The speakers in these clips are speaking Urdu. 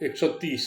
130,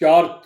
4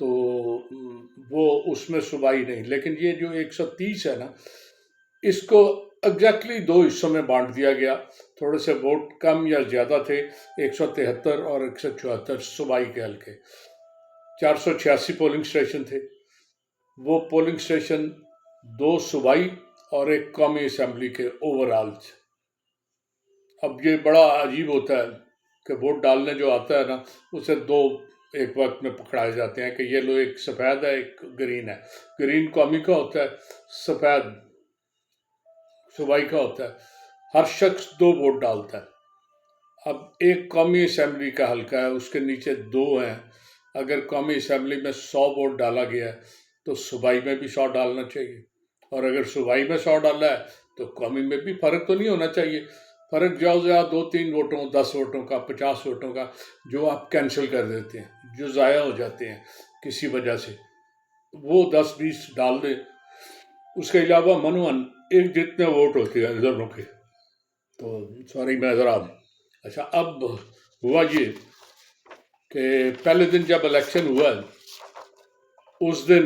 تو وہ اس میں صوبائی نہیں، لیکن یہ جو 130 ہے نا، اس کو ایگزیکٹلی 2 حصوں میں بانٹ دیا گیا. تھوڑے سے ووٹ کم یا زیادہ تھے، 173 اور 174 صوبائی کے حلقے. 486 پولنگ اسٹیشن تھے. وہ پولنگ اسٹیشن 2 صوبائی اور 1 قومی اسمبلی کے اوور آل تھے. اب یہ بڑا عجیب ہوتا ہے کہ ووٹ ڈالنے جو آتا ہے نا، اسے 2 ایک وقت میں پکڑائے جاتے ہیں کہ یہ لو، ایک سفید ہے ایک گرین ہے. گرین قومی کا ہوتا ہے، سفید صوبائی کا ہوتا ہے. ہر شخص 2 ووٹ ڈالتا ہے. اب ایک قومی اسمبلی کا حلقہ ہے، اس کے نیچے 2 ہیں. اگر قومی اسمبلی میں 100 ووٹ ڈالا گیا ہے تو صوبائی میں بھی 100 ڈالنا چاہیے، اور اگر صوبائی میں 100 ڈالا ہے تو قومی میں بھی فرق تو نہیں ہونا چاہیے. فرق جاؤ 2-3 ووٹوں، 10 ووٹوں کا، 50 ووٹوں کا، جو آپ کینسل کر دیتے ہیں، جو ضائع ہو جاتے ہیں کسی وجہ سے، وہ 10-20 ڈال دیں. اس کے علاوہ منوان ایک جتنے ووٹ ہوتے ہیں دونوں کے. تو سوری میں ذرا، اچھا اب ہوا یہ کہ پہلے دن جب الیکشن ہوا، اس دن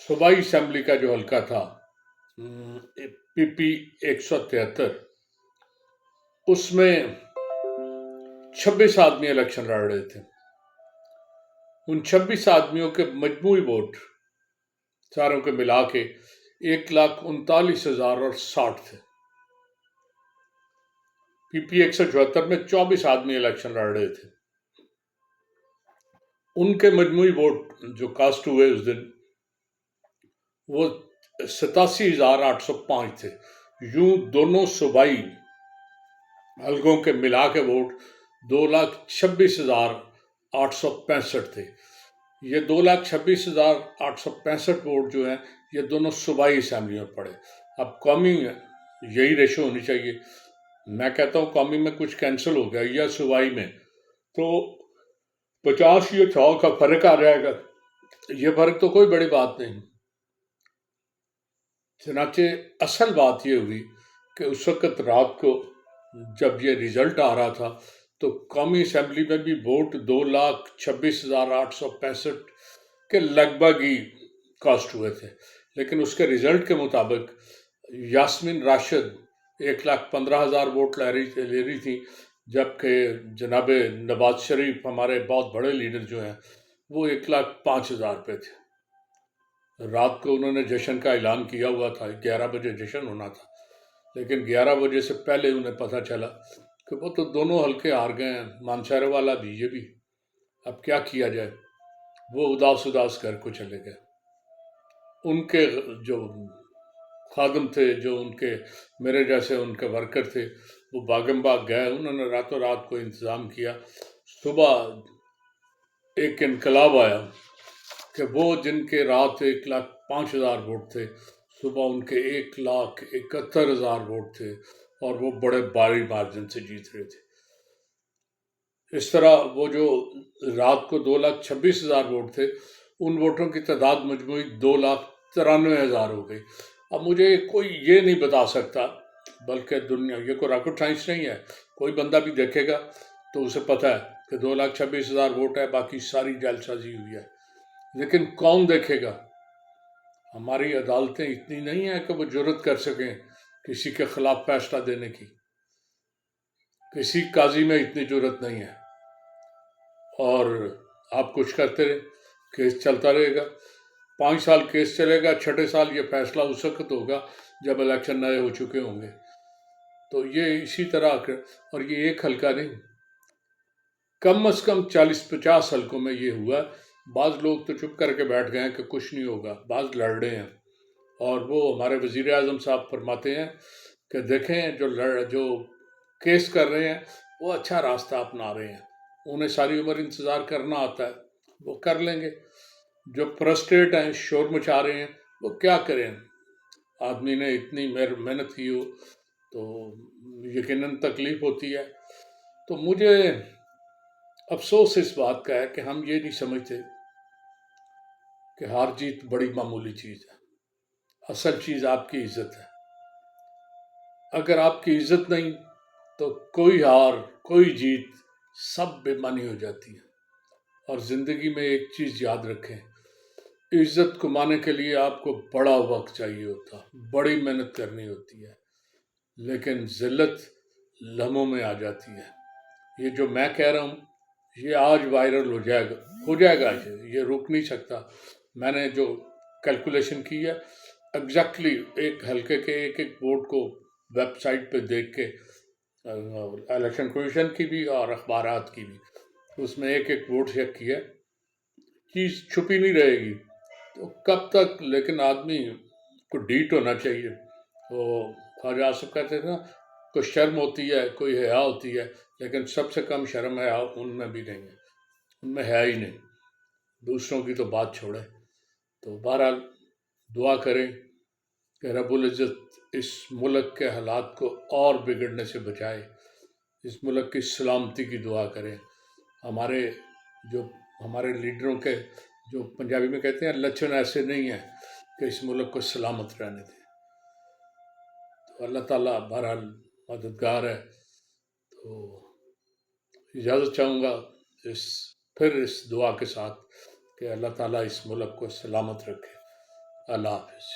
صوبائی اسمبلی کا جو حلقہ تھا پی پی 173، اس میں 26 آدمی الیکشن لڑ رہے تھے. ان 26 آدمیوں کے مجموعی ووٹ ساروں کے ملا کے 1,39,060 تھے. پی پی 174 میں 24 آدمی الیکشن لڑ رہے تھے. ان کے مجموعی ووٹ جو کاسٹ ہوئے اس دن، وہ 87,805 تھے. یوں دونوں صوبائی حلقوں کے ملا کے ووٹ 2,26,865 تھے. یہ 2,26,865 ووٹ جو ہیں، یہ دونوں صوبائی اسمبلی میں پڑے. اب قومی یہی ریشو ہونی چاہیے. میں کہتا ہوں قومی میں کچھ کینسل ہو گیا یا صوبائی میں، تو 50 یا 100 کا فرق آ جائے گا. یہ فرق تو کوئی بڑی بات نہیں. چنانچہ اصل بات یہ ہوئی کہ اس وقت رات کو جب یہ رزلٹ آ رہا تھا تو قومی اسمبلی میں بھی ووٹ 2,26,865 کے لگ بھگ ہی کاسٹ ہوئے تھے. لیکن اس کے رزلٹ کے مطابق یاسمین راشد 1,15,000 ووٹ لے رہی تھی، جبکہ جناب نواز شریف ہمارے بہت بڑے لیڈر جو ہیں، وہ 1,05,000 پہ تھے. رات کو انہوں نے جشن کا اعلان کیا ہوا تھا، 11 بجے جشن ہونا تھا، لیکن 11 بجے سے پہلے انہیں پتہ چلا کہ وہ تو دونوں حلقے ہار گئے ہیں، مانسہرہ والا بھی، یہ بھی. اب کیا کیا جائے؟ وہ اداس گھر کو چلے گئے. ان کے جو خادم تھے، جو ان کے میرے جیسے ان کے ورکر تھے، وہ باغم باغ گئے. انہوں نے راتوں رات کو انتظام کیا. صبح ایک انقلاب آیا کہ وہ جن کے رات 1,05,000 ووٹ تھے، صبح ان کے 1,71,000 ووٹ تھے، اور وہ بڑے بھاری مارجن سے جیت رہے تھے. اس طرح وہ جو رات کو 2,26,000 ووٹ تھے، ان ووٹوں کی تعداد مجموعی 2,93,000 ہو گئی. اب مجھے کوئی یہ نہیں بتا سکتا، بلکہ دنیا، یہ کوئی راکٹ سائنس نہیں ہے، کوئی بندہ بھی دیکھے گا تو اسے پتہ ہے کہ 2,26,000 ووٹ ہے، باقی ساری جعل سازی ہوئی ہے. لیکن کون دیکھے گا؟ ہماری عدالتیں اتنی نہیں ہیں کہ وہ جرأت کر سکیں کسی کے خلاف فیصلہ دینے کی. کسی قاضی میں اتنی جرأت نہیں ہے. اور آپ کچھ کرتے رہے، کیس چلتا رہے گا. 5 سال کیس چلے گا، 6 سال یہ فیصلہ اس وقت ہوگا جب الیکشن نئے ہو چکے ہوں گے. تو یہ اسی طرح، اور یہ ایک حلقہ نہیں، کم از کم 40-50 حلقوں میں یہ ہوا. بعض لوگ تو چپ کر کے بیٹھ گئے ہیں کہ کچھ نہیں ہوگا، بعض لڑ رہے ہیں. اور وہ ہمارے وزیر اعظم صاحب فرماتے ہیں کہ دیکھیں جو کیس کر رہے ہیں وہ اچھا راستہ اپنا رہے ہیں، انہیں ساری عمر انتظار کرنا آتا ہے، وہ کر لیں گے. جو فرسٹریٹ ہیں، شور مچا رہے ہیں، وہ کیا کریں؟ آدمی نے اتنی محنت کی ہو تو یقیناً تکلیف ہوتی ہے. تو مجھے افسوس اس بات کا ہے کہ ہم یہ نہیں سمجھتے کہ ہار جیت بڑی معمولی چیز ہے. اصل چیز آپ کی عزت ہے. اگر آپ کی عزت نہیں تو کوئی ہار، کوئی جیت، سب بے معنی ہو جاتی ہے. اور زندگی میں ایک چیز یاد رکھیں، عزت کمانے کے لیے آپ کو بڑا وقت چاہیے ہوتا، بڑی محنت کرنی ہوتی ہے، لیکن ذلت لمحوں میں آ جاتی ہے۔ یہ جو میں کہہ رہا ہوں یہ آج وائرل ہو جائے گا، یہ رک نہیں سکتا۔ میں نے جو کیلکولیشن کی ہے ایگزیکٹلی ایک حلقے کے ایک ایک ووٹ کو ویب سائٹ پہ دیکھ کے، الیکشن کمیشن کی بھی اور اخبارات کی بھی، اس میں ایک ایک ووٹ چیک کیا، چیز چھپی نہیں رہے گی۔ تو کب تک، لیکن آدمی کو ڈیٹ ہونا چاہیے۔ تو خواجہ آصف کہتے تھے نا، کوئی شرم ہوتی ہے، کوئی حیا ہوتی ہے، لیکن سب سے کم شرم حیا ان میں بھی نہیں ہے، ان میں ہے ہی نہیں، دوسروں کی تو بات چھوڑے۔ تو بہرحال دعا کریں کہ رب العزت اس ملک کے حالات کو اور بگڑنے سے بچائے، اس ملک کی سلامتی کی دعا کریں۔ ہمارے لیڈروں کے جو پنجابی میں کہتے ہیں لچھن ایسے نہیں ہیں کہ اس ملک کو سلامت رہنے دیں۔ تو اللہ تعالیٰ بہرحال مددگار ہے۔ تو اجازت چاہوں گا اس دعا کے ساتھ کہ اللہ تعالیٰ اس ملک کو سلامت رکھے۔ اللہ حافظ۔